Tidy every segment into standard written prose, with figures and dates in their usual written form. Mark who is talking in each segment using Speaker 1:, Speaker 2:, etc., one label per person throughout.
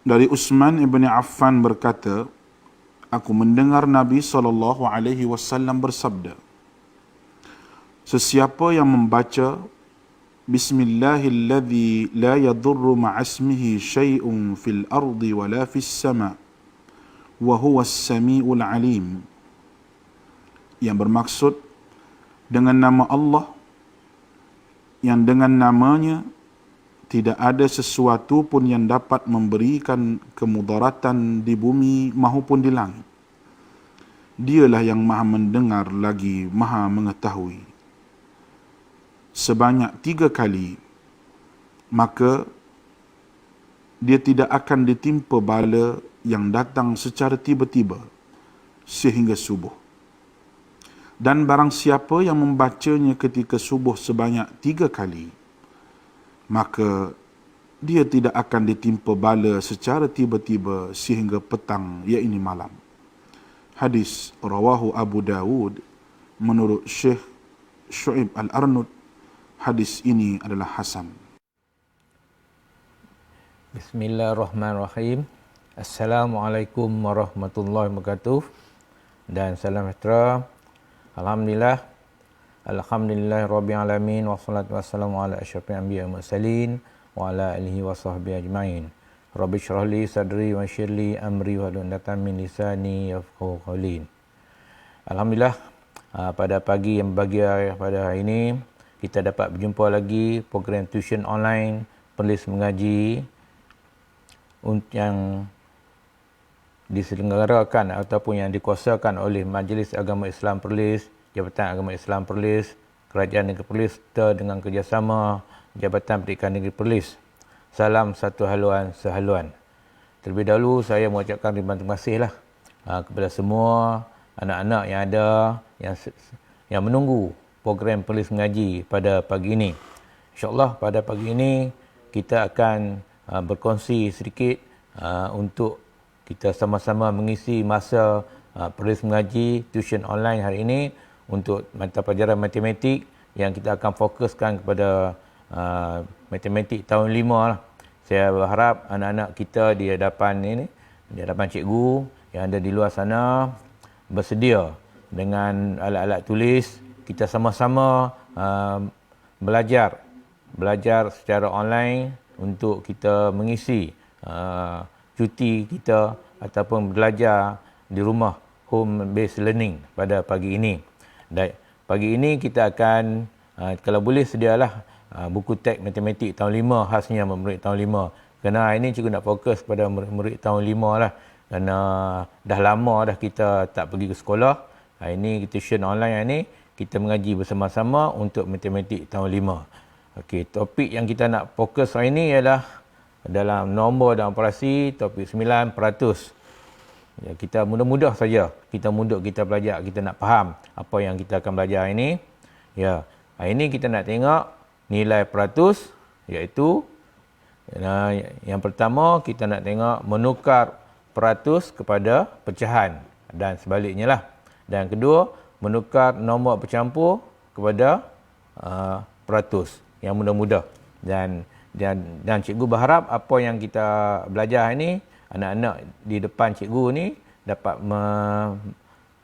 Speaker 1: Dari Utsman ibn Affan berkata, aku mendengar Nabi SAW bersabda, sesiapa yang membaca Bismillahilladzi la yadurru ma'asmihi syai'un fil ardi wa la fis sama' wa huwa as-sami'ul alim, yang bermaksud dengan nama Allah yang dengan namanya tidak ada sesuatu pun yang dapat memberikan kemudaratan di bumi maupun di langit. Dialah yang maha mendengar lagi maha mengetahui. Sebanyak 3 kali, maka dia tidak akan ditimpa bala yang datang secara tiba-tiba sehingga subuh. Dan barang siapa yang membacanya ketika subuh sebanyak 3 kali, maka dia tidak akan ditimpa bala secara tiba-tiba sehingga petang, iaitu malam. Hadis rawahu Abu Dawud menurut Syekh Syu'ib Al-Arnud. Hadis ini adalah hasan.
Speaker 2: Bismillahirrahmanirrahim. Assalamualaikum warahmatullahi wabarakatuh. Dan salam sejahtera. Alhamdulillah rabbil alamin, wassalatu wassalamu ala asyrafil anbiya'i wal mursalin wa ala alihi wa sahbihi ajmain. Rabbi shrah li sadri wa yassir li amri wahlul 'uqdatam min lisani yafqahu qawli. Alhamdulillah, pada pagi yang berbahagia pada hari ini kita dapat berjumpa lagi program tuition online Perlis Mengaji yang diselenggarakan ataupun yang dikuasakan oleh Majlis Agama Islam Perlis, Jabatan Agama Islam Perlis, Kerajaan Negeri Perlis serta dengan kerjasama Jabatan Pendidikan Negeri Perlis. Salam satu haluan sehaluan. Terlebih dahulu saya mengucapkan ribuan terima kasih kepada semua anak-anak yang ada yang menunggu program Perlis Mengaji pada pagi ini. InsyaAllah pada pagi ini kita akan berkongsi sedikit untuk kita sama-sama mengisi masa Perlis Mengaji tuition online hari ini untuk mata pelajaran matematik yang kita akan fokuskan kepada matematik tahun 5 lah. Saya berharap anak-anak kita di hadapan cikgu yang ada di luar sana bersedia dengan alat-alat tulis. Kita sama-sama belajar secara online untuk kita mengisi cuti kita ataupun belajar di rumah, home based learning pada pagi ini. Dan pagi ini kita akan kalau boleh sedialah buku teks matematik tahun 5 khasnya murid tahun 5. Kerana hari ini cikgu nak fokus pada murid tahun 5 lah. Kerana dah lama dah kita tak pergi ke sekolah. Hari ini tuition online hari ini kita mengaji bersama-sama untuk matematik tahun 5. Okey, topik yang kita nak fokus hari ini ialah dalam nombor dan operasi, topik 9%. Ya, kita mudah-mudah saja. Kita belajar, kita nak faham apa yang kita akan belajar hari ini. Ya, hari ini kita nak tengok nilai peratus, iaitu yang pertama kita nak tengok menukar peratus kepada pecahan dan sebaliknya lah. Dan kedua, menukar nombor bercampur kepada peratus yang mudah-mudah. Dan cikgu berharap apa yang kita belajar ini, anak-anak di depan cikgu ni dapat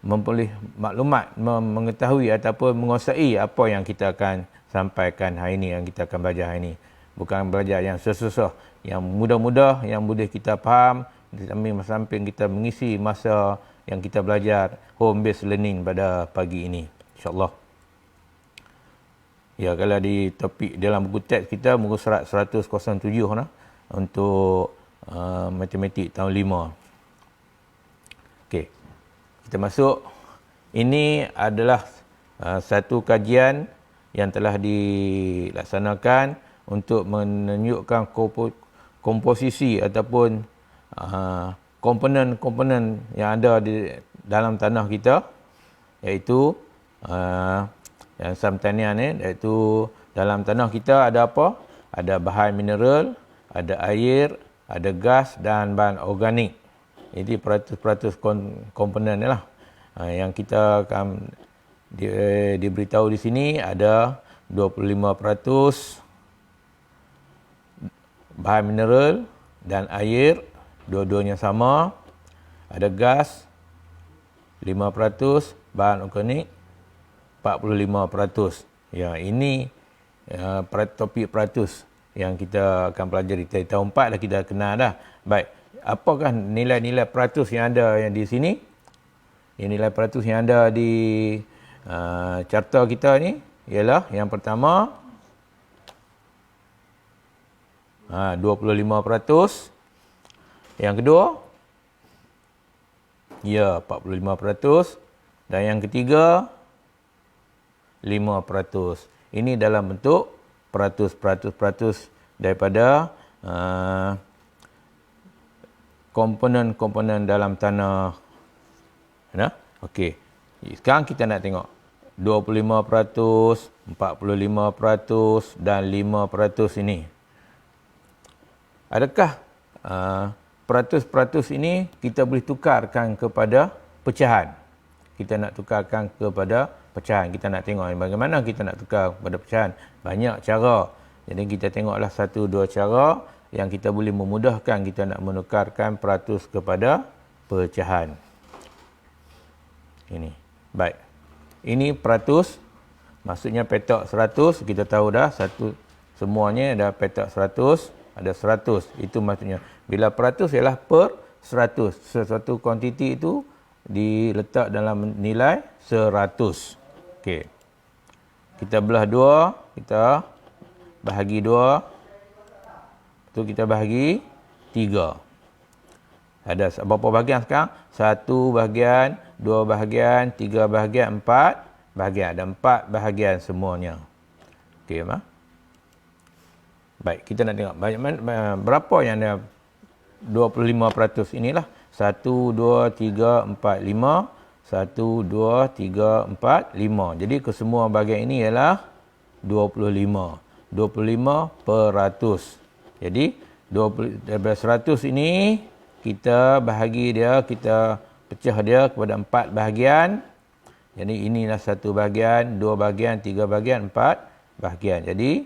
Speaker 2: memperoleh maklumat, mengetahui ataupun menguasai apa yang kita akan sampaikan hari ini, yang kita akan belajar hari ini. Bukan belajar yang susah-susah, yang mudah-mudah, yang boleh kita faham, samping kita mengisi masa yang kita belajar home based learning pada pagi ini, insya-Allah. Ya, kalau di topik dalam buku teks kita muka surat 107 untuk matematik tahun 5. Okey. Kita masuk. Ini adalah satu kajian yang telah dilaksanakan untuk menunjukkan komposisi ataupun komponen-komponen yang ada di dalam tanah kita, iaitu yang samtanian ni, iaitu dalam tanah kita ada apa? Ada bahan mineral, ada air, ada gas dan bahan organik. Jadi peratus-peratus komponen ni lah. Yang kita akan diberitahu di sini ada 25% bahan mineral dan air, Dua-duanya sama. Ada gas 5%, bahan organik 45%. Ya, ini topik peratus yang kita akan pelajari. Tahun 4 dah kita kenal dah. Baik, apakah nilai-nilai peratus yang ada yang di sini? Yang nilai peratus yang ada di carta kita ni ialah yang pertama 25%. Yang kedua, ya 45%. Dan yang ketiga, 5%. Ini dalam bentuk peratus daripada komponen-komponen dalam tanah. Ya? Okey. Sekarang kita nak tengok 25%, 45% dan 5% ini. Adakah peratus-peratus ini kita boleh tukarkan kepada pecahan? Kita nak tukarkan kepada pecahan. Kita nak tengok bagaimana kita nak tukar kepada pecahan. Banyak cara. Jadi kita tengoklah 1-2 cara yang kita boleh memudahkan kita nak menukarkan peratus kepada pecahan. Ini. Baik. Ini peratus. Maksudnya petak 100. Kita tahu dah. Semuanya ada petak 100. Ada 100. Itu maksudnya. Bila peratus ialah per 100. Sesuatu kuantiti itu diletak dalam nilai 100. Okey. Kita belah 2. Kita bahagi 2. Itu kita bahagi 3. Ada berapa bahagian sekarang? 1 bahagian, 2 bahagian, 3 bahagian, 4 bahagian. Ada 4 bahagian semuanya. Okey, Ma? Baik, kita nak tengok berapa yang ada 25% inilah. 1, 2, 3, 4, 5. 1, 2, 3, 4, 5. Jadi kesemua bahagian ini ialah 25. 25%. Jadi 100 ini kita bahagi dia, kita pecah dia kepada 4 bahagian. Jadi inilah 1 bahagian, 2 bahagian, 3 bahagian, 4 bahagian. Jadi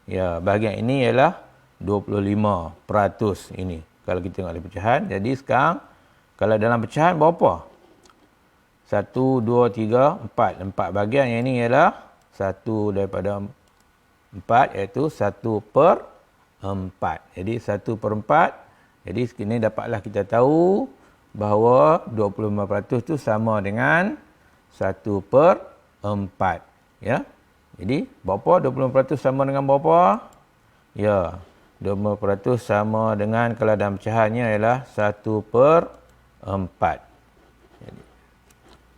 Speaker 2: ya, bahagian ini ialah 25% ini. Kalau kita tengok di pecahan. Jadi sekarang, kalau dalam pecahan berapa? 1, 2, 3, 4. 4 bahagian yang ini ialah 1 daripada 4, iaitu 1/4. Jadi 1/4. Jadi ini dapatlah kita tahu bahawa 25% itu sama dengan 1/4. Ya. Jadi berapa 20% sama dengan berapa? Ya, 20% sama dengan, kalau dalam pecahannya ialah 1/4.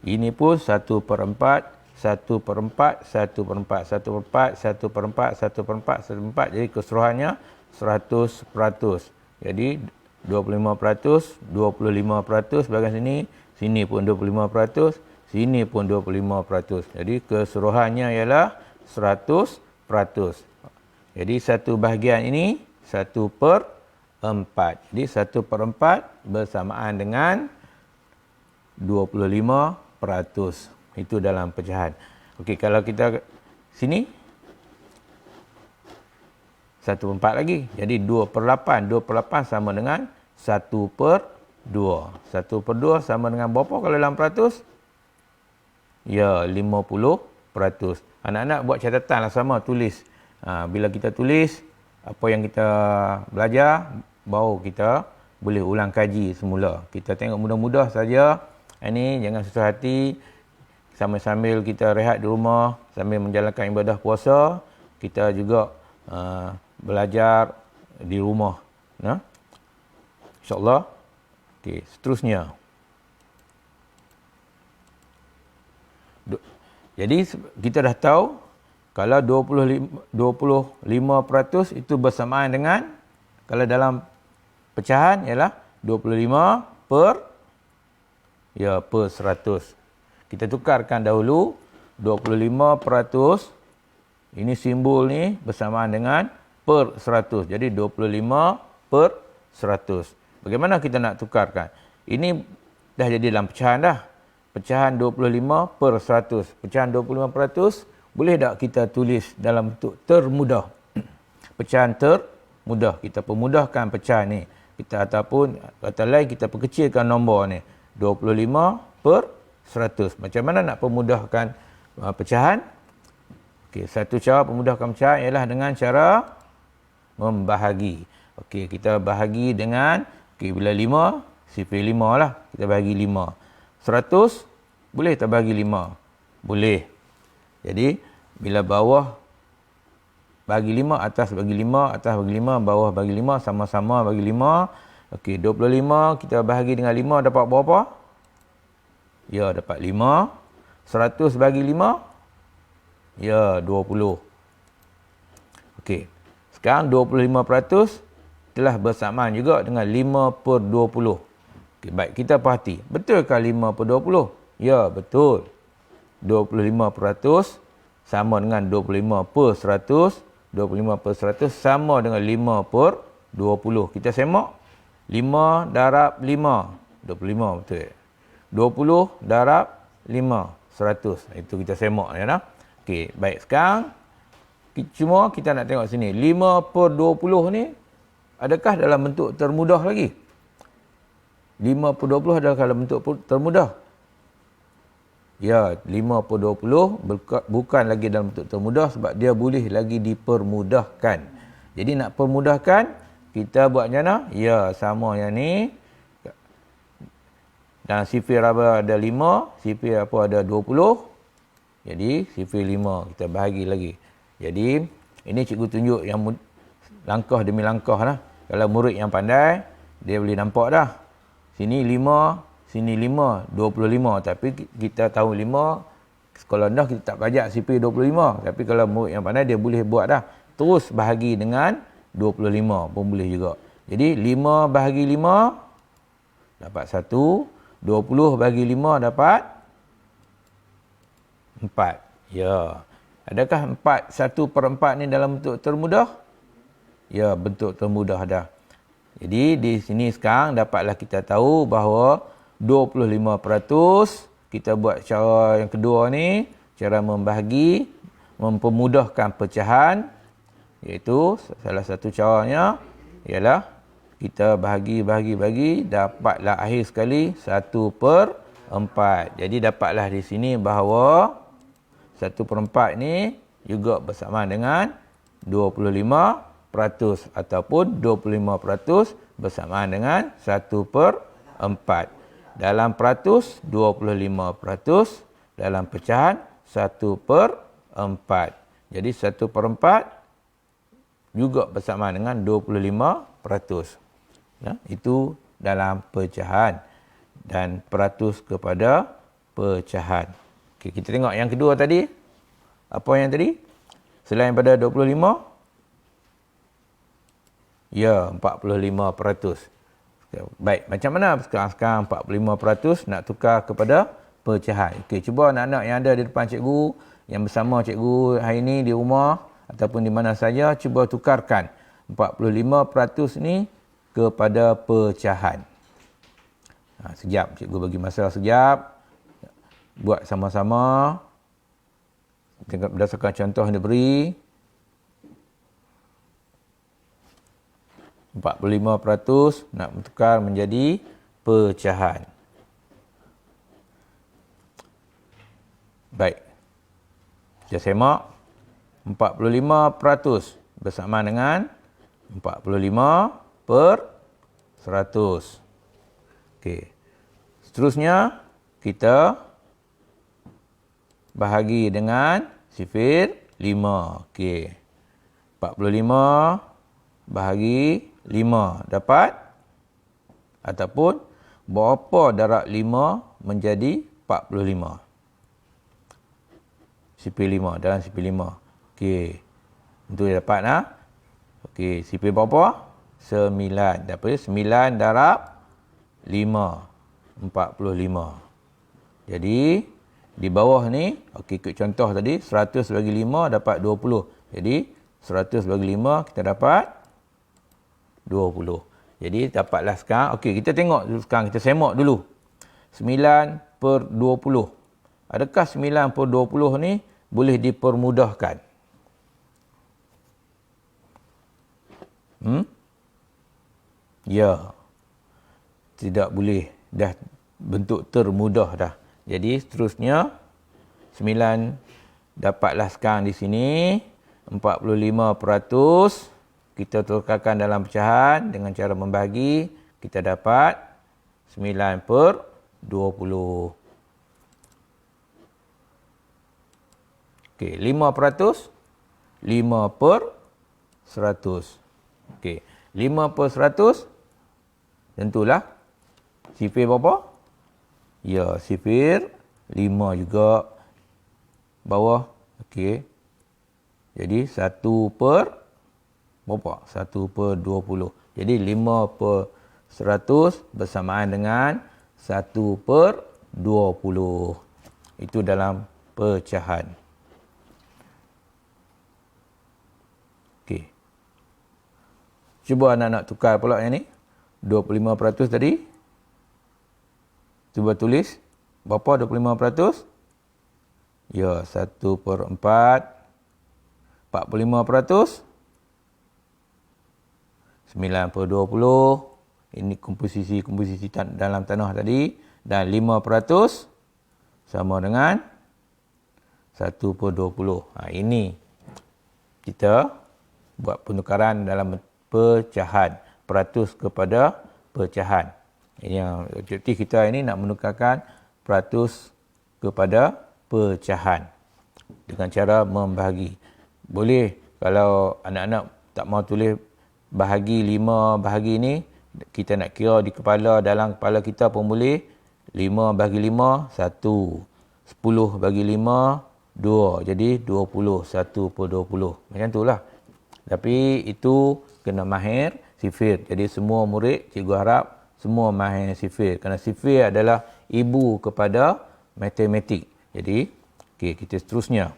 Speaker 2: Ini pun 1/4, 1/4, 1/4, 1/4, 1/4, 1/4, 1/4. Jadi keseluruhannya 100%. Jadi 25%, 25% bahagian sini, sini pun 25%, sini pun 25%. Jadi keseluruhannya ialah 100%. Jadi satu bahagian ini 1/4. Jadi 1/4 bersamaan dengan 25%. Itu dalam pecahan. Okey, kalau kita sini 1/4 lagi. Jadi 2/8. 2/8 sama dengan 1/2. 1/2 sama dengan berapa kalau dalam peratus? Ya, 50%. Anak-anak buat catatan lah sama, tulis. Bila kita tulis apa yang kita belajar, baru kita boleh ulang kaji semula. Kita tengok mudah-mudah saja. Ini jangan susah hati. Sambil-sambil kita rehat di rumah, sambil menjalankan ibadah puasa, kita juga belajar di rumah. Nah, InsyaAllah. Okey, seterusnya. Jadi kita dah tahu kalau 25% itu bersamaan dengan, kalau dalam pecahan ialah 25 per 100. Kita tukarkan dahulu 25%, ini simbol ni bersamaan dengan per 100. Jadi 25 per 100. Bagaimana kita nak tukarkan? Ini dah jadi dalam pecahan dah. Pecahan 25 per 100. Pecahan 25%, boleh tak kita tulis dalam bentuk termudah? Pecahan termudah. Kita pemudahkan pecahan ni. kita ataupun kata lain kita perkecilkan nombor ni 25/100. Macam mana nak pemudahkan pecahan? Okey, satu cara pemudahkan pecahan ialah dengan cara membahagi. Okey, kita bahagi dengan bila 5, sifir 5 lah. Kita bahagi 5. 100 boleh tak bahagi 5? Boleh. Jadi bila bawah bagi 5, atas bagi 5, atas bagi 5, bawah bagi 5, sama-sama bagi 5. Okey, 25 kita bahagi dengan 5 dapat berapa? Ya, dapat 5. 100 bagi 5? Ya, 20. Okey. Sekarang 25% telah bersamaan juga dengan 5/20. Okey, baik, kita perhati. Betulkah 5/20? Ya, betul. 25% sama dengan 25/100. 25/100 sama dengan 5/20. Kita semak. 5 darab 5. 25 betul. 20 darab 5. 100. Itu kita semak ya nah. Okey, baik, sekarang cuma kita nak tengok sini. 5/20 ni adakah dalam bentuk termudah lagi? 5/20 adakah dalam bentuk termudah? Ya, 5/20 bukan lagi dalam bentuk termudah sebab dia boleh lagi dipermudahkan. Jadi nak permudahkan, kita buat macam mana? Ya, sama yang ni. Dan sifir apa ada 5, sifir apa ada 20. Jadi sifir 5 kita bahagi lagi. Jadi ini cikgu tunjuk yang langkah demi langkah lah. Kalau murid yang pandai, dia boleh nampak dah. Sini 5, sini 5, 25. Tapi kita tahu 5, sekolah rendah kita tak pajak sifir 25. Tapi kalau murid yang pandai, dia boleh buat dah. Terus bahagi dengan 25 pun boleh juga. Jadi 5 bahagi 5 dapat 1. 20 bagi 5 dapat 4. Ya. Adakah 1/4 ni dalam bentuk termudah? Ya, bentuk termudah dah. Jadi di sini sekarang dapatlah kita tahu bahawa 25% kita buat cara yang kedua ni, cara membahagi, mempermudahkan pecahan, iaitu salah satu caranya ialah kita bahagi, dapatlah akhir sekali 1/4. Jadi dapatlah di sini bahawa 1/4 ni juga bersamaan dengan 25% ataupun 25% bersamaan dengan 1/4. Dalam peratus 25%, dalam pecahan 1/4. Jadi 1/4 juga bersamaan dengan 25%. Ya, itu dalam pecahan dan peratus kepada pecahan. Okey, kita tengok yang kedua tadi. Apa yang tadi? Selain pada 25? Ya, 45%. Baik, macam mana sekarang 45% nak tukar kepada pecahan? Okey, cuba anak-anak yang ada di depan cikgu, yang bersama cikgu hari ini di rumah ataupun di mana saja, cuba tukarkan 45% ni kepada pecahan. Sekejap, cikgu bagi masa sekejap. Buat sama-sama. Berdasarkan contoh yang diberi. 45% nak bertukar menjadi pecahan. Baik. Kita semak. 45% bersama dengan 45/100. Okey. Seterusnya kita bahagi dengan sifir 5. Okey. 45 bahagi 5 dapat ataupun berapa darab 5 menjadi 45. Sifir 5 dalam sifir 5. Okey. Untuk dia dapat nah. Okey, sifir berapa? 9. Dapat 9 darab 5. 45. Jadi, di bawah ni, okey, ikut contoh tadi, 100 bagi 5 dapat 20. Jadi, 100 bagi 5 kita dapat 20. Jadi, dapatlah sekarang. Okey, kita tengok dulu sekarang. Kita semak dulu. 9/20. Adakah 9/20 ni boleh dipermudahkan? Ya. Tidak boleh. Dah bentuk termudah dah. Jadi seterusnya 9 dapatlah sekarang di sini 45%. Kita tukarkan dalam pecahan dengan cara membahagi. Kita dapat 9/20. Okey, 5%. 5/100. Okey, 5/100. Tentulah sifir berapa? Ya, sifir 5 juga. Bawah. Okey. Jadi 1 per berapa? 1/20. Jadi 5/100 bersamaan dengan 1/20. Itu dalam pecahan. Okey. Cuba anak-anak tukar pula yang ni. 25% tadi. Cuba tulis. Berapa 25%? Ya, 1/4. 45%. 9/20. Ini komposisi dalam tanah tadi. Dan 5% sama dengan 1/20. Ini kita buat penukaran dalam pecahan. Peratus kepada pecahan. Yang objektif kita ini nak menukarkan peratus kepada pecahan dengan cara membahagi. Boleh kalau anak-anak tak mau tulis bahagi 5 bahagi ni, kita nak kira di kepala, dalam kepala kita pun boleh. 5 bahagi 5, 1. 10 bahagi 5, 2. Jadi 20, 1/20. Macam tu lah. Tapi itu kena mahir sifir. Jadi semua murid, cikgu harap semua mahir sifir. Kerana sifir adalah ibu kepada matematik. Jadi, okey, kita seterusnya.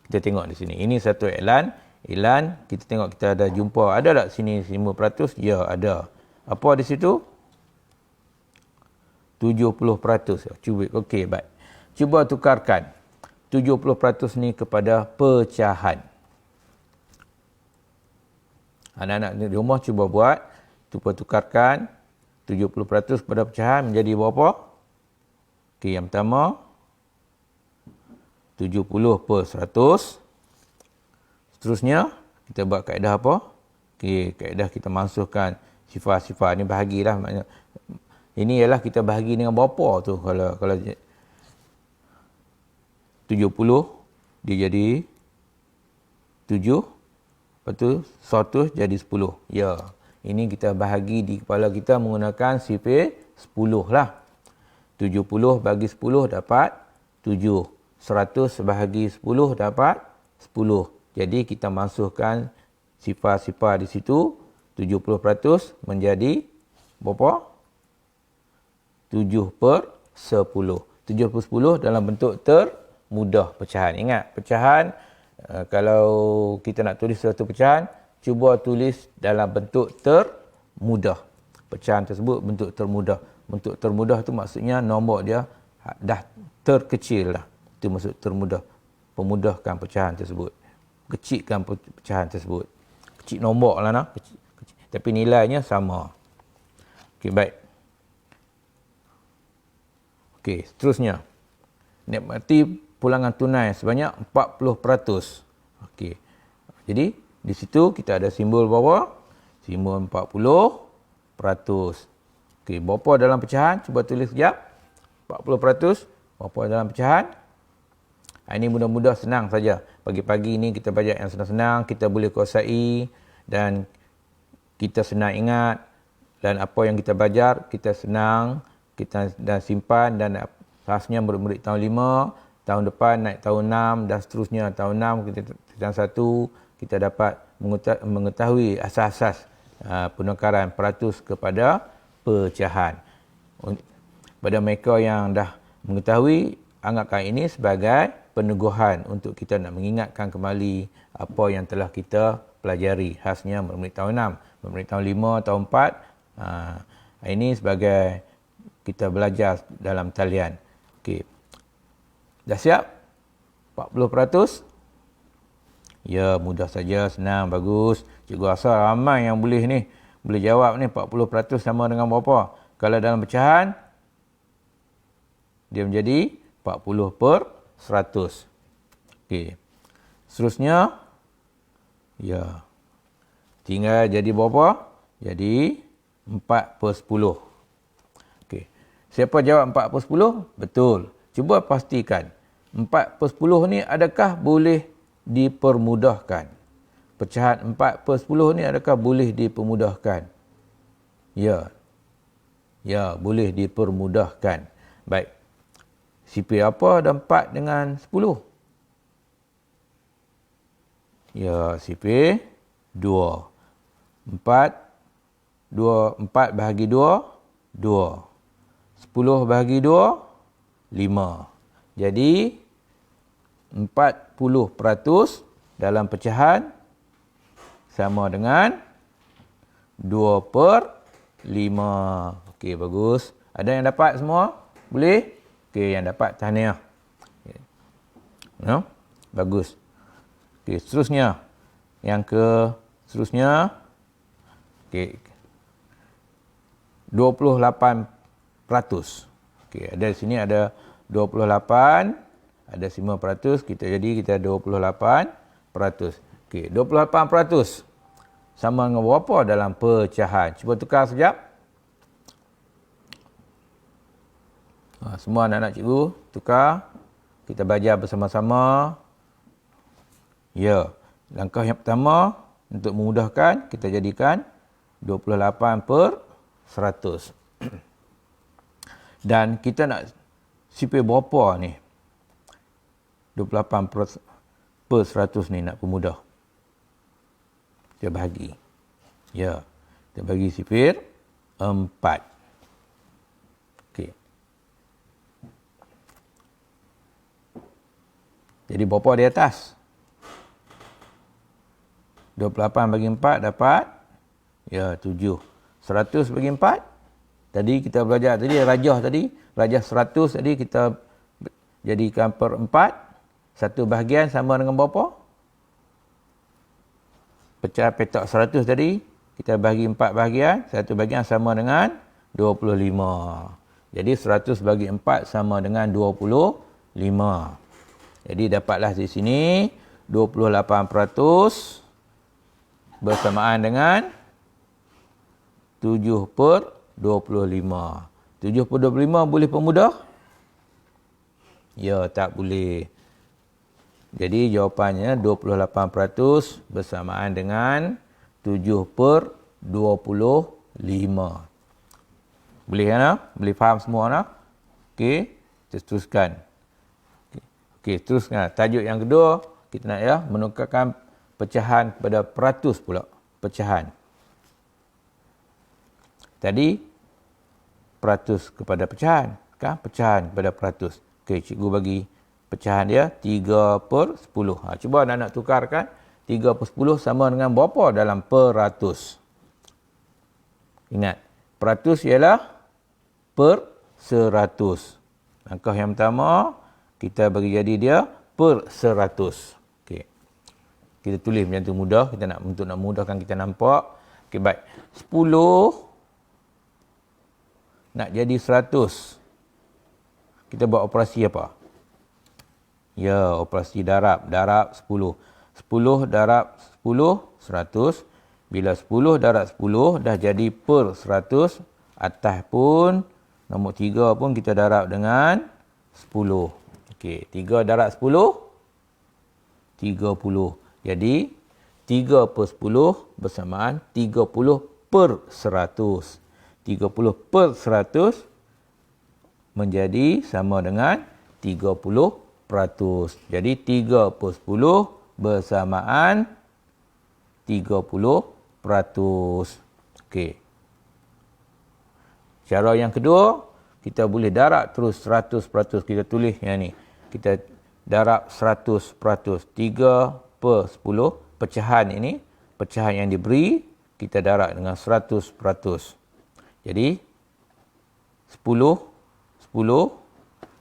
Speaker 2: Kita tengok di sini. Ini satu iklan. Iklan, kita tengok kita ada jumpa. Ada tak sini 5%? Ya, ada. Apa di situ? 70%. Cuba, okey, baik. Cuba tukarkan 70% ni kepada pecahan. Anak-anak di rumah cuba buat. Cuba tukarkan 70% kepada pecahan menjadi berapa? Okey, yang pertama 70/100. Seterusnya kita buat kaedah apa? Okey, kaedah kita masukkan sifar-sifar ni, bahagilah. Ini ialah kita bahagi dengan berapa tu. Kalau 70 dia jadi 7. Lepas tu 100 jadi 10. Ya. Ini kita bahagi di kepala kita menggunakan sifir 10 lah. 70 bagi 10 dapat 7. 100 bahagi 10 dapat 10. Jadi kita masukkan sifar-sifar di situ. 70% menjadi berapa? 7/10. 7/10 dalam bentuk termudah pecahan. Ingat, pecahan kalau kita nak tulis satu pecahan, cuba tulis dalam bentuk termudah. Pecahan tersebut bentuk termudah. Bentuk termudah tu maksudnya nombor dia dah terkecil lah. Itu maksud termudah. Pemudahkan pecahan tersebut. Kecilkan pecahan tersebut. Kecil nombor lah nak. Kecil. Tapi nilainya sama. Okey, baik. Okey, seterusnya. Nikmati pulangan tunai sebanyak 40%. Okey. Jadi, di situ kita ada simbol berapa? Simbol 40%. Okey, berapa dalam pecahan? Cuba tulis sekejap. 40%. Berapa dalam pecahan? Ini mudah-mudah, senang saja. Pagi-pagi ni kita belajar yang senang-senang. Kita boleh kuasai dan kita senang ingat. Dan apa yang kita belajar, kita senang. Kita dah simpan dan khasnya murid-murid tahun 5. Tahun depan naik tahun 6 dan seterusnya. Tahun 6 kita tahun 1 kita dapat mengetahui asas-asas penukaran peratus kepada pecahan. Pada mereka yang dah mengetahui, anggapkan ini sebagai peneguhan untuk kita nak mengingatkan kembali apa yang telah kita pelajari. Khasnya murid tahun 6, murid tahun 5, tahun 4. Ini sebagai kita belajar dalam talian. Okey. Dah siap? 40%? Ya, mudah saja, senang, bagus. Cikgu rasa ramai yang boleh ni. boleh jawab ni 40% sama dengan berapa? Kalau dalam pecahan, dia menjadi 40/100. Okey. Seterusnya, ya. Tinggal jadi berapa? Jadi 4/10. Okey. Siapa jawab 4/10? Betul. Cuba pastikan 4/10 ni adakah boleh dipermudahkan? Pecahan 4/10 ni adakah boleh dipermudahkan? Ya. Ya, boleh dipermudahkan. Baik. Sipir apa ada 4 dengan 10? Ya, sipir 2. 4 bahagi 2, 2. 10 bahagi 2, 5. Jadi, 40% dalam pecahan sama dengan 2/5. Okey, bagus. Ada yang dapat semua? Boleh? Okey, yang dapat tahniah. No? Bagus. Okey, seterusnya. Seterusnya. Okey. 28%. Okey, ada di sini ada 28, ada 5%, kita 28%. Okey, 28% sama dengan berapa dalam pecahan? Cuba tukar sekejap. Semua anak-anak cikgu tukar. Kita belajar bersama-sama. Ya, langkah yang pertama untuk memudahkan, kita jadikan 28/100. Dan kita nak sipir berapa ni? 28/100 ni nak pemudah. Kita bahagi. Ya, kita bagi sipir 4. Okey. Jadi berapa di atas? 28 bagi 4 dapat? Ya, 7. 100 bagi 4? Tadi kita belajar tadi, rajah 100 tadi kita jadikan per 4. Satu bahagian sama dengan berapa? Pecah petak 100 tadi, kita bagi 4 bahagian, satu bahagian sama dengan 25. Jadi 100 bagi 4 sama dengan 25. Jadi dapatlah di sini 28% bersamaan dengan 7/25. 7/25 boleh pemudah? Ya, tak boleh. Jadi jawapannya 28% bersamaan dengan 7/25. Boleh kan? Boleh faham semua nak? Okey, kita teruskan. Okey, teruskan. Tajuk yang kedua, kita nak menukarkan pecahan kepada peratus pula. Pecahan. Tadi peratus kepada pecahan, kan? Pecahan kepada peratus. Okey, cikgu bagi pecahan dia 3/10. Cuba anak-anak tukarkan. 3/10 sama dengan berapa dalam peratus? Ingat, peratus ialah per 100. Langkah yang pertama, kita bagi jadi dia per 100. Okey. Kita tulis macam tu mudah. Kita nak untuk nak mudahkan kita nampak. Okey, baik. 10 nak jadi 100. Kita buat operasi apa? Ya, operasi darab. Darab 10. 10 darab 10, 100. Bila 10 darab 10, dah jadi per 100. Atas pun, nombor 3 pun kita darab dengan 10. Okey, 3 darab 10, 30. Jadi, 3/10 bersamaan 30/100. 30/100 menjadi sama dengan 30%. Jadi 3/10 bersamaan 30%. Okey. Cara yang kedua, kita boleh darab terus 100%. Kita tulis yang ni. Kita darab 100%. 3/10 pecahan ini, pecahan yang diberi, kita darab dengan 100%. Jadi 10,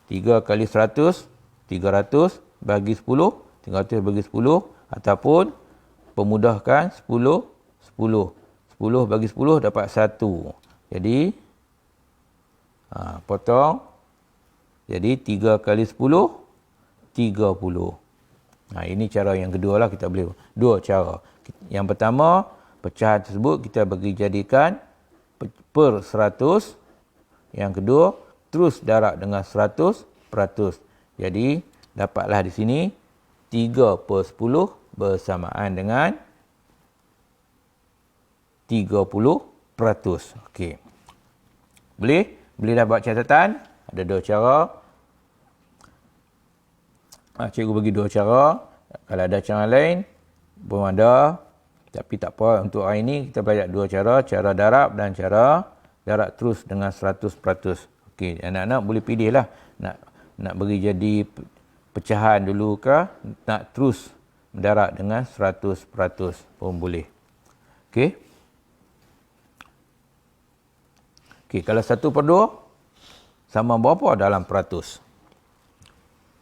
Speaker 2: 3 kali 100, 300 bagi 10, 300 bagi 10, ataupun pemudahkan 10, 10. 10 bagi 10 dapat 1. Jadi, potong. Jadi, 3 kali 10, 30. Ini cara yang kedua lah, kita boleh. Dua cara. Yang pertama, pecahan tersebut kita bagi jadikan per 100. Yang kedua, terus darab dengan 100%. Jadi, dapatlah di sini 3 per 10 bersamaan dengan 30%. Okey. Boleh? Boleh dah buat catatan. Ada dua cara. Cikgu bagi dua cara. Kalau ada cara lain, pun ada. Tapi tak apa. Untuk hari ini, kita belajar dua cara. Cara darab dan cara darab terus dengan 100%. Okey, anak-anak boleh pilih lah. Nak bagi jadi pecahan dulu ke, nak terus mendarab dengan 100% pun boleh. Okey. Okey, kalau 1/2 sama berapa dalam peratus?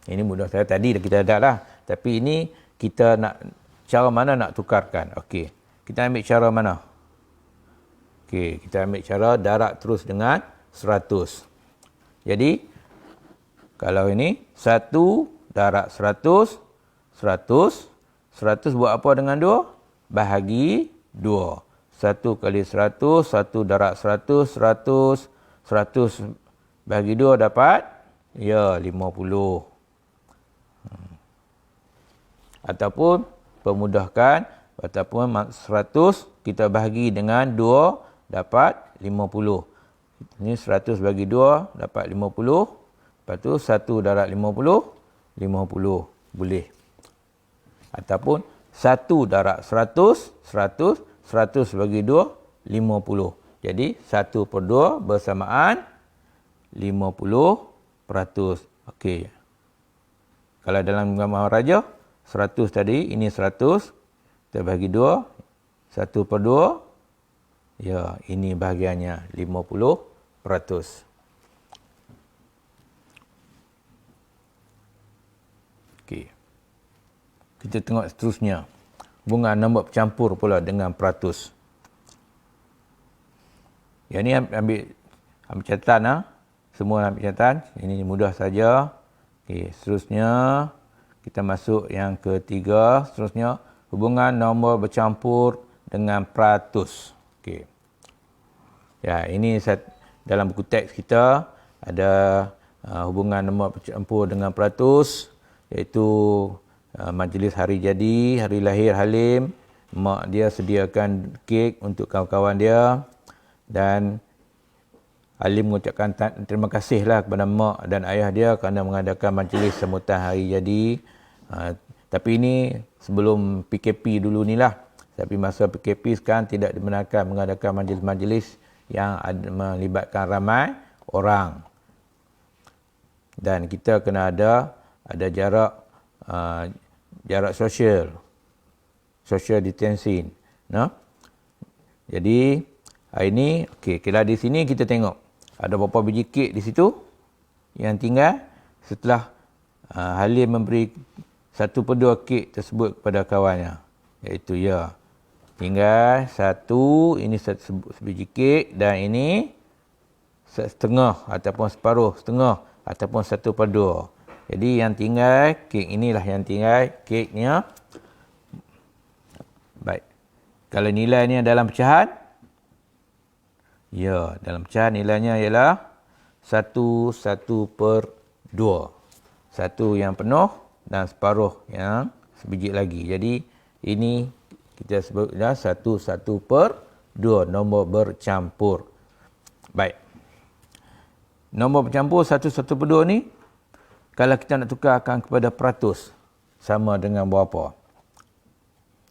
Speaker 2: Ini mudah saya tadi kita ada lah. Tapi ini kita nak cara mana nak tukarkan. Okey. Kita ambil cara mana? Okey, kita ambil cara darab terus dengan 100. Jadi, kalau ini 1 darab 100, 100 buat apa dengan 2? Bahagi 2. 1 kali 100, 1 darab 100, 100 bahagi 2 dapat? Ya, 50. Ataupun, pemudahkan, ataupun 100 kita bahagi dengan 2 dapat 50. Ini 100 bagi 2 dapat 50. Lepas tu 1 darab 50, 50. Boleh. Ataupun 1 darab 100, 100 bagi 2, 50. Jadi 1/2 bersamaan 50%. Okey. Kalau dalam gambar raja, 100 tadi, ini 100. Kita bagi 2, 1/2. Ya, ini bahagiannya 50%. Okey. Kita tengok seterusnya. Hubungan nombor bercampur pula dengan peratus. Yang ni ambil catatan lah. Semua ambil catatan. Ini mudah saja. Okey, seterusnya kita masuk yang ketiga. Seterusnya hubungan nombor bercampur dengan peratus. Okey. Ya, ini dalam buku teks kita ada hubungan nombor bercampur dengan peratus, iaitu majlis hari jadi, hari lahir Halim. Mak dia sediakan kek untuk kawan-kawan dia, dan Halim mengucapkan terima kasihlah kepada mak dan ayah dia kerana mengadakan majlis sambutan hari jadi. Tapi ini sebelum PKP dulu ni lah. Tapi masa PKP sekarang tidak dibenarkan mengadakan majlis-majlis yang melibatkan ramai orang. Dan kita kena ada jarak social distancing. No? Jadi hari ini, okey, kalau di sini kita tengok ada beberapa biji kek di situ yang tinggal setelah Halim memberi 1/2 kek tersebut kepada kawannya, iaitu ya, tinggal satu, ini sebiji kek, dan ini setengah ataupun separuh setengah ataupun 1/2. Jadi yang tinggal kek, inilah yang tinggal keknya. Baik. Kalau nilainya dalam pecahan, ya, dalam pecahan nilainya ialah 1/2. Satu yang penuh dan separuh yang sebiji lagi. Jadi ini kita sebutlah 1/2, nombor bercampur. Baik. Nombor bercampur 1/2 ni, kalau kita nak tukarkan kepada peratus, sama dengan berapa?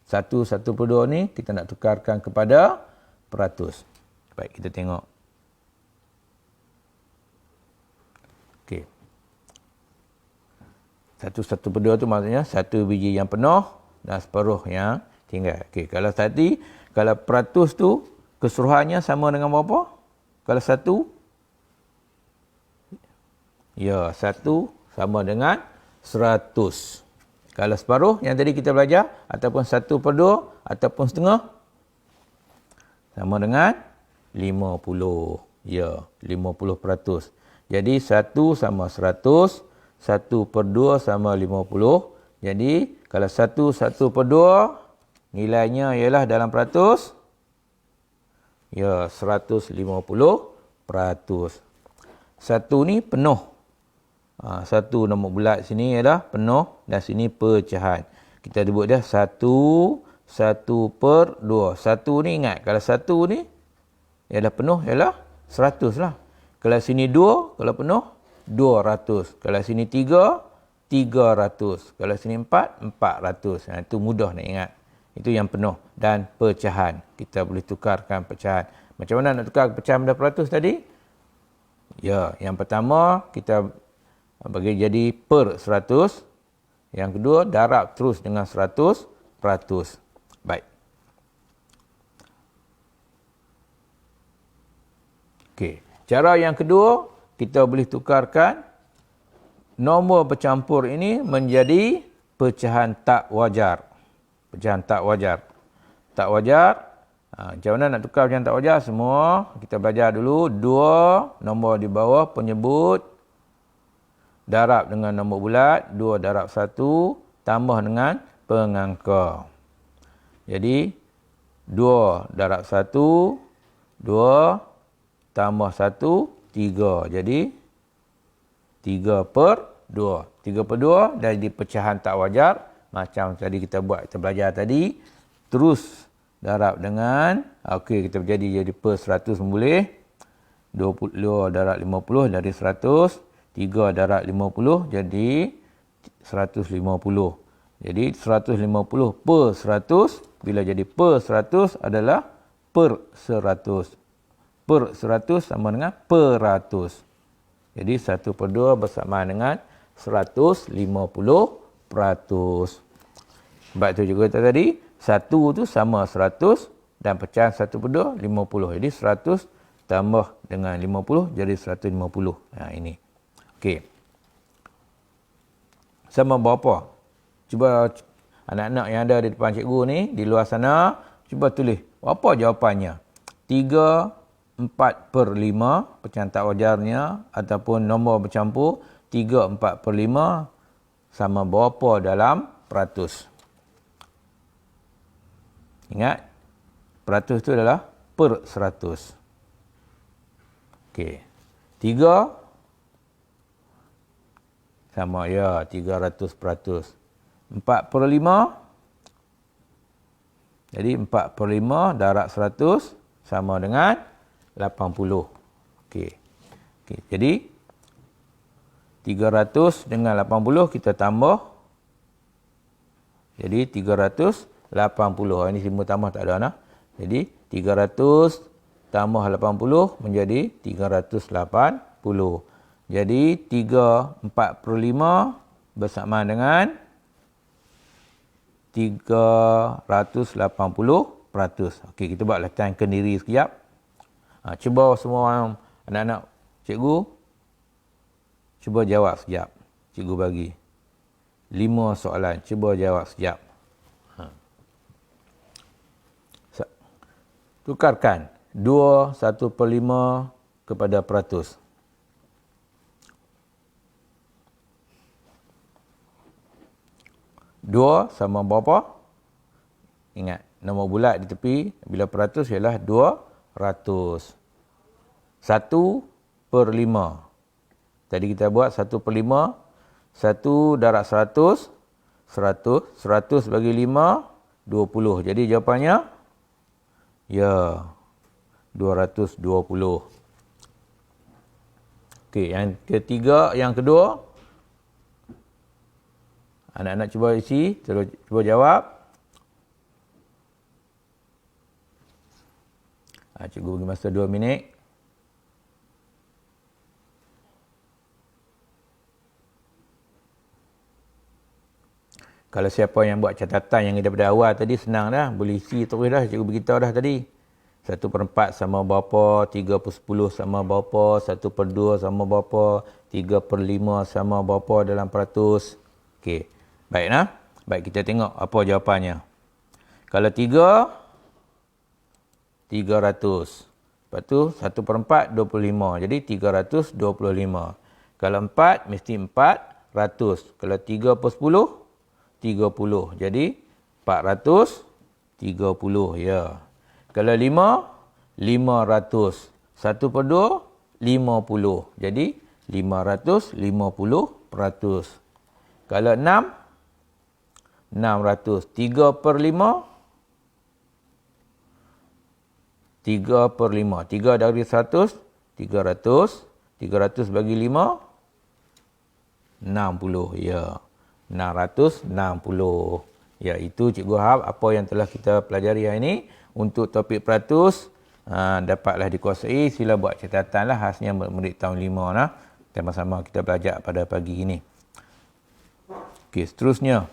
Speaker 2: 1/2 ni kita nak tukarkan kepada peratus. Baik, kita tengok. Okey. 1/2 tu maksudnya satu biji yang penuh dan separuh yang tinggal. Okey, kalau peratus tu keseluruhannya sama dengan berapa? Kalau 1, ya, 1 sama dengan 100. Kalau separuh yang tadi kita belajar, ataupun 1/2 ataupun setengah, sama dengan 50. Ya, 50%. Jadi 1 sama 100, 1/2 sama 50. Jadi kalau 1/2 nilainya ialah dalam peratus, ya 150%. Satu ni penuh. Satu nombor bulat sini ialah penuh dan sini pecahan. Kita sebut dia 1/2. Satu ni ingat, kalau satu ni ialah penuh ialah 100 lah. Kalau sini 2, kalau penuh 200. Kalau sini 3, 300. Kalau sini 4, 400. Itu mudah nak ingat. Itu yang penuh dan pecahan. Kita boleh tukarkan pecahan. Macam mana nak tukar pecahan pada peratus tadi? Ya, yang pertama kita bagi jadi per 100. Yang kedua darab terus dengan 100%. Baik. Okey, cara yang kedua kita boleh tukarkan nombor bercampur ini menjadi pecahan tak wajar. Pecahan tak wajar. Tak wajar. Macam mana nak tukar pecahan tak wajar? Semua kita belajar dulu. 2 nombor di bawah penyebut darab dengan nombor bulat. 2 darab 1 tambah dengan pengangka. Jadi 2 darab 1, 2 tambah 1, 3. Jadi 3/2. 3/2 dari pecahan tak wajar. Macam tadi kita belajar tadi. Terus darab dengan, okey, kita jadi per 100 boleh. 2 darab 50 dari 100. 3 darab 50 jadi 150. Jadi 150 per 100. Bila jadi per 100 adalah per 100. Per 100 sama dengan peratus. Jadi 1/2 bersamaan dengan 150%. Sebab tu juga tadi, 1 tu sama 100 dan pecahan 1/2, 50. Jadi 100 tambah dengan 50 jadi 150. Ini. Okey. Sama berapa? Cuba anak-anak yang ada di depan cikgu ni, di luar sana, cuba tulis. Apa jawapannya? 3/4/5 pecahan tak wajarnya ataupun nombor bercampur 3/4/5 sama berapa dalam peratus. Ingat, peratus itu adalah per 100. Okey. 3 sama, ya, 300%. 4/5. Jadi 4/5 darab 100 sama dengan 80. Okey. Jadi 300 dengan 80 kita tambah. Jadi 380. Ini semua tambah tak ada nah. Jadi 300 tambah 80 menjadi 380. Jadi 3/4/5 bersamaan dengan 380%. Okey, kita buat latihan kendiri sekejap. Cuba semua anak-anak cikgu, cuba jawab sekejap. Cikgu bagi 5 soalan. Cuba jawab sekejap. Tukarkan 2 1/5 kepada peratus. Dua sama berapa? Ingat, nombor bulat di tepi bila peratus ialah 200. 1/5. Tadi kita buat 1/5. 1 darab 100. 100 bagi 5, 20. Jadi jawapannya, ya, 220. Okey, yang ketiga, yang kedua. Anak-anak cuba isi, cuba jawab. Cikgu bagi masa 2 minit. Kalau siapa yang buat catatan yang daripada awal tadi, senang dah. Boleh isi terus dah. Cikgu beritahu dah tadi. 1/4 sama berapa, 3/10 sama berapa, 1/2 sama berapa, 3/5 sama berapa dalam peratus. Okey. Baik nah. Baik, kita tengok apa jawapannya. Kalau 3 300. Lepas tu 1/4 25. Jadi 325. Kalau 4 mesti 400. Kalau 3/10 30. Jadi 430 ya. Kalau 5 500. 1/2 50. Jadi 550%. Kalau 6 600. 3/5 3/5. 3 dari 100 300. 300 bagi 5 60 ya. 660. Ya, itu Cikgu harap apa yang telah kita pelajari hari ini untuk topik peratus dapatlah dikuasai. Sila buat catatanlah khasnya murid tahun 5 nah. Sama-sama kita belajar pada pagi ini. Okey, seterusnya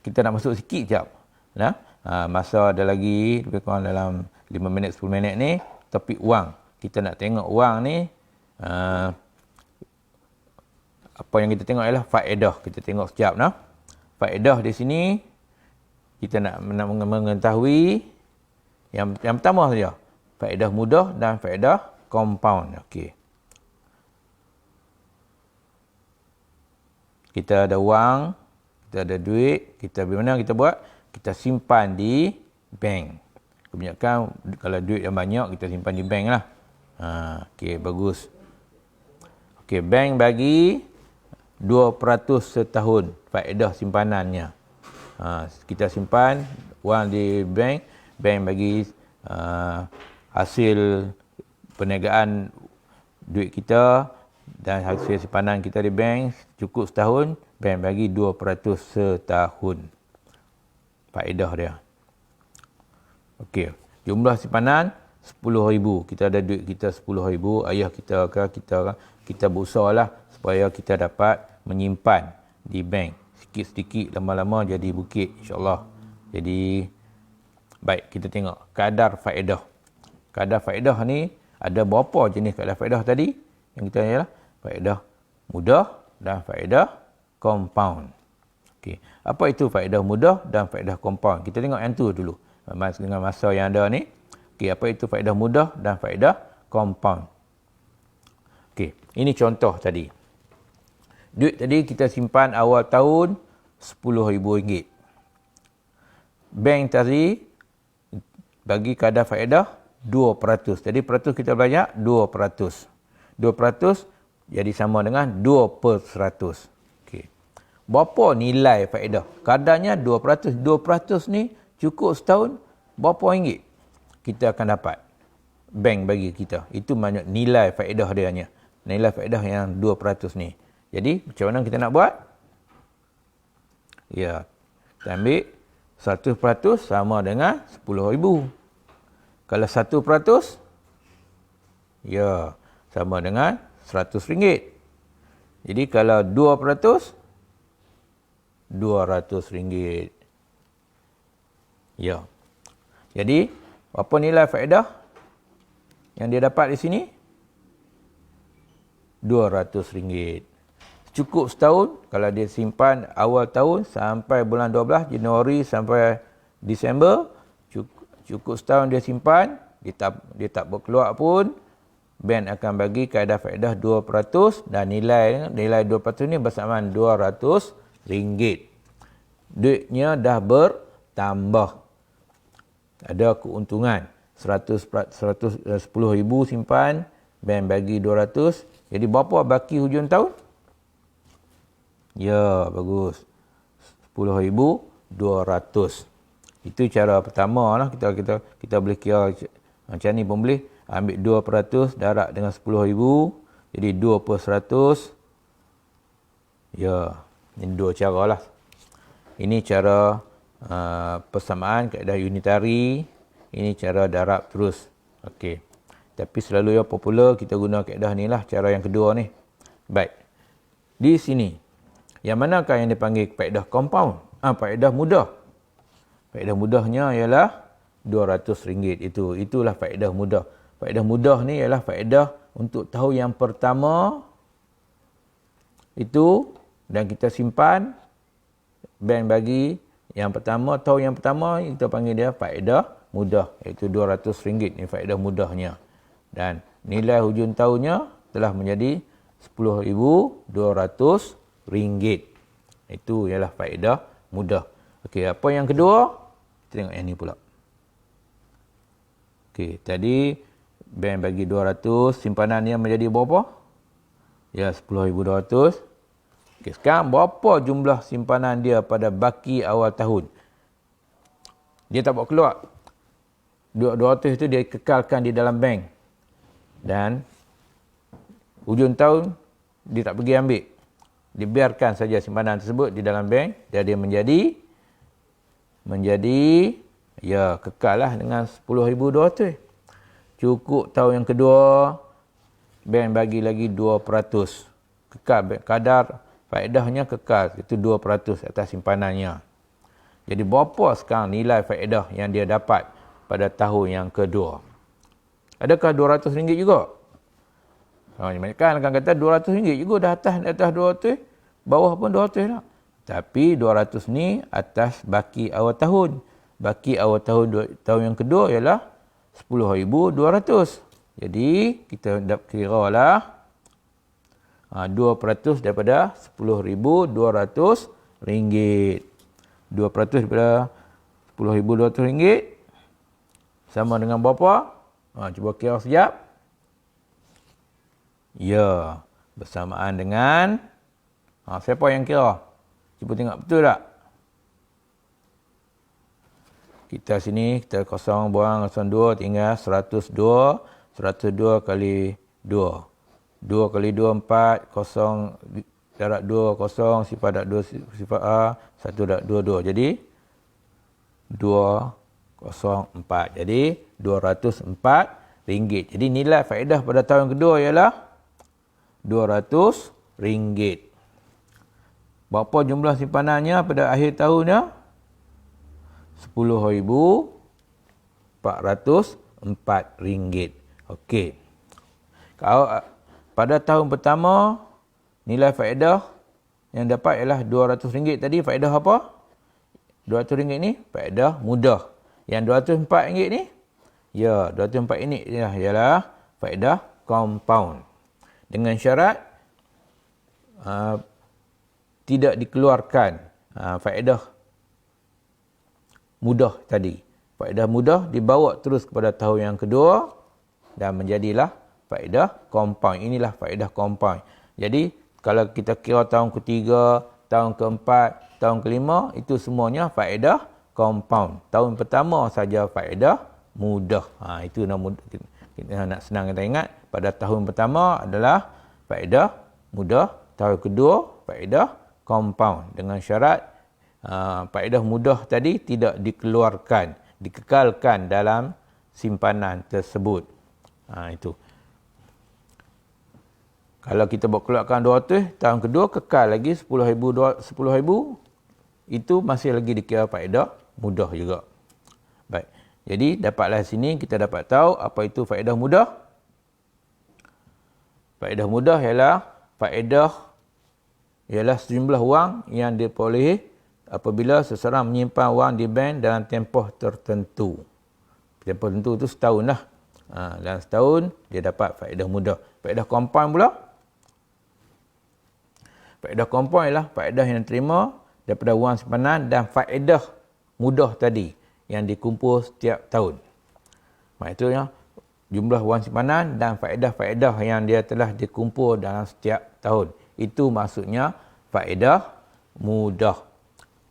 Speaker 2: kita nak masuk sikit jap. Nah, masa ada lagi lebih kurang dalam 5 minit 10 minit ni topik wang. Kita nak tengok wang ni apa yang kita tengok ialah faedah. Kita tengok sekejap nah. Faedah di sini kita nak mengetahui yang pertama saja. Faedah mudah dan faedah compound. Okey. Kita ada wang, kita ada duit, kita bagaimana kita buat? Kita simpan di bank. Kebanyakan kalau duit yang banyak kita simpan di bank lah. Okey, bagus. Okey, bank bagi 2% setahun faedah simpanannya. Kita simpan wang di bank, bank bagi hasil perniagaan duit kita dan hasil simpanan kita di bank cukup setahun, bank bagi 2% setahun. Faedah dia. Okey, jumlah simpanan 10,000. Kita ada duit kita 10,000, ayah kita berusahalah supaya kita dapat menyimpan di bank. Sikit-sikit lama-lama jadi bukit insya-Allah. Jadi baik, kita tengok kadar faedah. Kadar faedah ni ada berapa jenis kadar faedah tadi? Yang kita ialah faedah mudah dan faedah compound. Okey, apa itu faedah mudah dan faedah compound? Kita tengok yang tu dulu. Dengan masa yang ada ni. Okey, apa itu faedah mudah dan faedah compound? Okey, ini contoh tadi. Duit tadi kita simpan awal tahun RM10,000. Bank tadi bagi kadar faedah 2%. Jadi peratus kita belajar 2%. 2% jadi sama dengan 2%. Okey. Berapa nilai faedah? Kadarnya 2%. 2% ni cukup setahun berapa ringgit kita akan dapat? Bank bagi kita. Itu maknanya nilai faedah dia hanya. Nilai faedah yang 2% ni. Jadi macam mana kita nak buat? Ya, kita ambil 100% sama dengan 10,000. Kalau 1%, ya, sama dengan RM100. Jadi kalau 2%, RM200. Ya. Jadi, apa nilai faedah yang dia dapat di sini? RM200. Cukup setahun, kalau dia simpan awal tahun sampai bulan 12, Januari sampai Disember, cukup setahun dia simpan, dia tak berkeluar pun, bank akan bagi kadar faedah 2% dan nilai 2% ni bersamaan RM200. Duitnya dah bertambah. Ada keuntungan. 10,000 simpan, bank bagi 200. Jadi berapa baki hujung tahun? Ya, bagus. 10,200. Itu cara pertama lah. Kita boleh kira macam ni pun boleh. Ambil 2% darab dengan 10,000. Jadi 2/100. Ya, ini dua cara lah. Ini cara persamaan kaedah unitari. Ini cara darab terus. Okey. Tapi selalu yang popular kita guna kaedah ni lah. Cara yang kedua ni. Baik. Di sini. Yang manakah yang dipanggil faedah compound? Faedah mudah. Faedah mudahnya ialah RM200 itu. Itulah faedah mudah. Faedah mudah ni ialah faedah untuk tahun yang pertama itu dan kita simpan, bank bagi yang pertama, tahun yang pertama kita panggil dia faedah mudah, iaitu RM200. Ini faedah mudahnya. Dan nilai hujung tahunnya telah menjadi RM10,200. Itu ialah faedah mudah. Okey, apa yang kedua? Kita tengok yang ni pula. Okey, tadi bank bagi 200, simpanan dia menjadi berapa? Ya, 10,200. Okey, sekarang berapa jumlah simpanan dia pada baki awal tahun? Dia tak buat keluar. 200 itu dia kekalkan di dalam bank. Dan hujung tahun dia tak pergi ambil. Dibiarkan saja simpanan tersebut di dalam bank dan dia menjadi ya kekal lah dengan 10,200. Cukup tahun yang kedua, bank bagi lagi 2%. Kekal kadar faedahnya kekal, itu 2% atas simpanannya. Jadi berapa sekarang nilai faedah yang dia dapat pada tahun yang kedua? Adakah RM200 juga? Kan akan kata RM200 juga dah atas 200, bawah pun 200 lah. Tapi 200 ni atas baki awal tahun. Baki awal tahun yang kedua ialah 10,200. Jadi kita kira lah 2% daripada RM10,200. 2% daripada RM10,200 sama dengan berapa? Cuba kira sekejap. Ya, bersamaan dengan siapa yang kira? Cuba tengok betul tak? Kita sini, kita kosong buang 02, tinggal 102. 102 kali 2. 2 kali 2, 4. Kosong, darat 2, kosong. Sifar darat 2, sifar A. 1 darat 2, 2. Jadi, 204. Jadi, RM204. Jadi, nilai faedah pada tahun kedua ialah RM200. Berapa jumlah simpanannya pada akhir tahunnya? RM10,404. Okey. Kalau pada tahun pertama, nilai faedah yang dapat ialah RM200 tadi. Faedah apa? RM200 ni faedah mudah. Yang RM204 ni, ya, RM204 ini ialah faedah compound. Dengan syarat tidak dikeluarkan faedah mudah tadi. Faedah mudah dibawa terus kepada tahun yang kedua dan menjadilah faedah compound. Inilah faedah compound. Jadi kalau kita kira tahun ketiga, tahun keempat, tahun kelima, itu semuanya faedah compound. Tahun pertama saja faedah mudah. Itu kita nak senang kita ingat. Pada tahun pertama adalah faedah mudah. Tahun kedua faedah compound. Dengan syarat faedah mudah tadi tidak dikeluarkan, dikekalkan dalam simpanan tersebut. Itu. Kalau kita buat keluarkan 200, tahun kedua kekal lagi 10,000. Itu masih lagi dikira faedah mudah juga. Baik. Jadi dapatlah sini kita dapat tahu apa itu faedah mudah. Faedah mudah ialah sejumlah wang yang diperolehi apabila seseorang menyimpan wang di bank dalam tempoh tertentu. Tempoh tertentu itu setahun lah. Dalam setahun dia dapat faedah mudah. Faedah compound pula. Faedah compound ialah faedah yang diterima daripada wang simpanan dan faedah mudah tadi yang dikumpul setiap tahun. Maksudnya jumlah wang simpanan dan faedah-faedah yang dia telah dikumpul dalam setiap tahun. Itu maksudnya faedah mudah.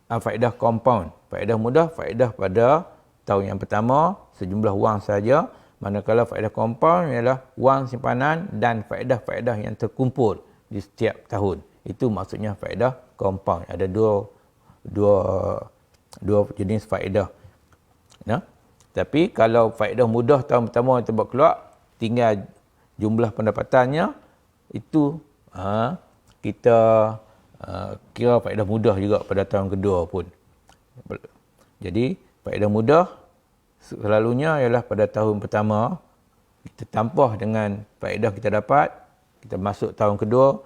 Speaker 2: Faedah compound. Faedah mudah, faedah pada tahun yang pertama, sejumlah wang saja. Manakala faedah compound ialah wang simpanan dan faedah-faedah yang terkumpul di setiap tahun. Itu maksudnya faedah compound. Ada dua jenis faedah. Tapi kalau faedah mudah tahun pertama kita buat keluar, tinggal jumlah pendapatannya, itu kita kira faedah mudah juga pada tahun kedua pun. Jadi faedah mudah selalunya ialah pada tahun pertama, kita tambah dengan faedah kita dapat, kita masuk tahun kedua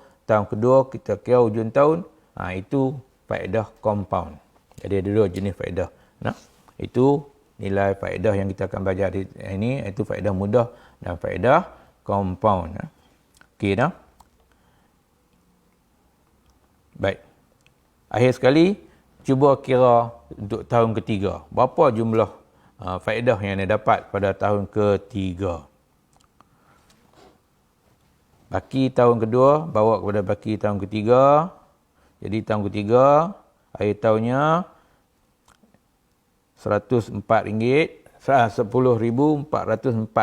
Speaker 2: kita kira hujung tahun, itu faedah compound. Jadi ada dua jenis faedah. Itu nilai faedah yang kita akan belajar di ini, iaitu faedah mudah dan faedah compound. Okey dah. Baik. Akhir sekali, cuba kira untuk tahun ketiga. Berapa jumlah faedah yang anda dapat pada tahun ketiga? Baki tahun kedua, bawa kepada baki tahun ketiga. Jadi tahun ketiga, akhir tahunnya RM10,404.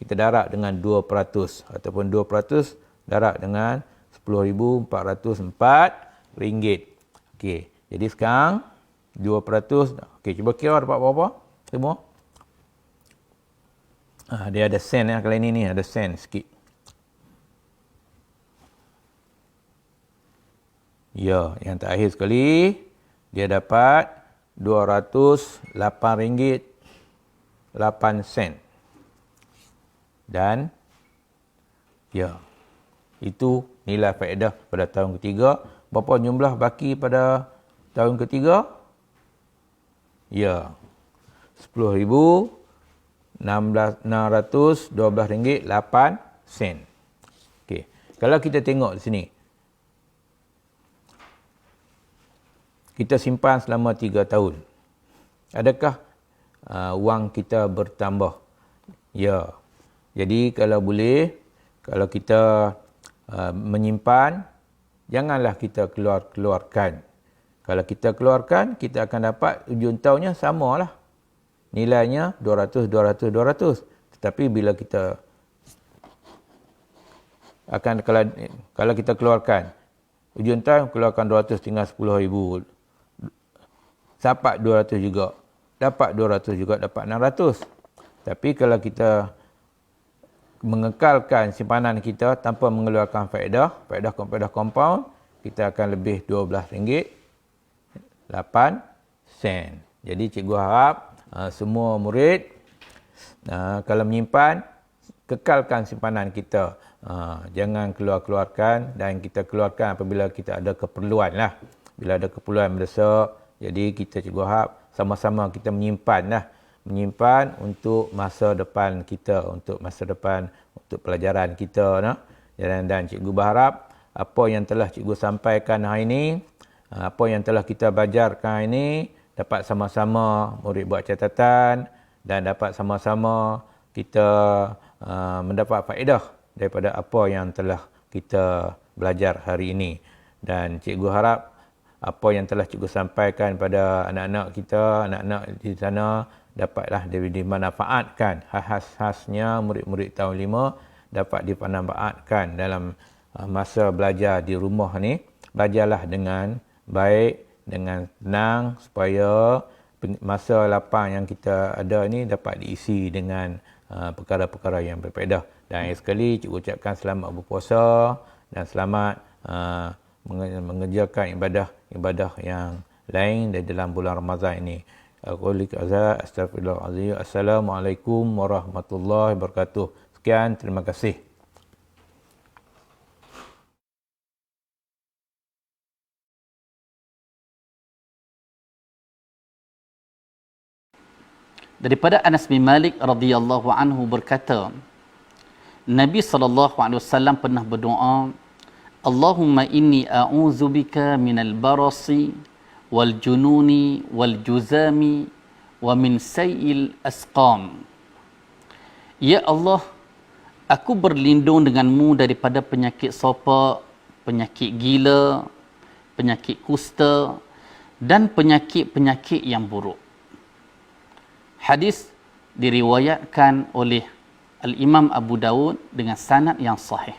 Speaker 2: Kita darab dengan 2%. Ataupun 2% darab dengan RM10,404. Okey, jadi sekarang 2%. Okey, cuba kira dapat berapa semua? Dia ada sen kali ini ada sen sikit. Ya, yang terakhir sekali dia dapat RM208.08. Dan ya, itu nilai faedah pada tahun ketiga. Berapa jumlah baki pada tahun ketiga? Ya, RM10,612.08. Okey. Kalau kita tengok di sini, kita simpan selama 3 tahun. Adakah wang kita bertambah? Ya. Jadi kalau boleh, kalau kita menyimpan, janganlah kita keluarkan. Kalau kita keluarkan, kita akan dapat hujung tahunnya samalah. Nilainya 200, 200, 200. Tetapi bila kita akan, kalau kita keluarkan, hujung tahun keluarkan 200 tinggal 10,000. Dapat 200 juga. Dapat 200 juga, dapat 600. Tapi kalau kita mengekalkan simpanan kita tanpa mengeluarkan faedah compound, kita akan lebih RM12.08. Jadi cikgu harap semua murid kalau menyimpan, kekalkan simpanan kita. Jangan keluarkan, dan kita keluarkan apabila kita ada keperluan lah. Bila ada keperluan mendesak, jadi kita cikgu harap sama-sama kita menyimpan untuk masa depan kita, untuk masa depan, untuk pelajaran kita. Dan cikgu berharap apa yang telah cikgu sampaikan hari ini, apa yang telah kita belajarkan hari ini, dapat sama-sama murid buat catatan dan dapat sama-sama kita mendapat faedah daripada apa yang telah kita belajar hari ini. Dan cikgu harap apa yang telah cikgu sampaikan pada anak-anak kita, anak-anak di sana, dapatlah dimanfaatkan. Khasnya murid-murid tahun 5 dapat dimanfaatkan dalam masa belajar di rumah ni. Belajarlah dengan baik, dengan tenang, supaya masa lapang yang kita ada ni dapat diisi dengan perkara-perkara yang berfaedah. Dan sekali cikgu ucapkan selamat berpuasa dan selamat mengerjakan ibadah yang lain di dalam bulan Ramadan ini. Astagfirullahaladzim. Assalamualaikum warahmatullahi wabarakatuh. Sekian, terima kasih.
Speaker 3: Daripada Anas bin Malik radhiyallahu anhu berkata, Nabi SAW pernah berdoa, Allahumma inni a'udzubika minal barasi wal jununi wal juzami wa min sayil asqam. Ya Allah, aku berlindung denganmu daripada penyakit sopak, penyakit gila, penyakit kusta dan penyakit-penyakit yang buruk. Hadis diriwayatkan oleh Al-Imam Abu Dawud dengan sanad yang sahih.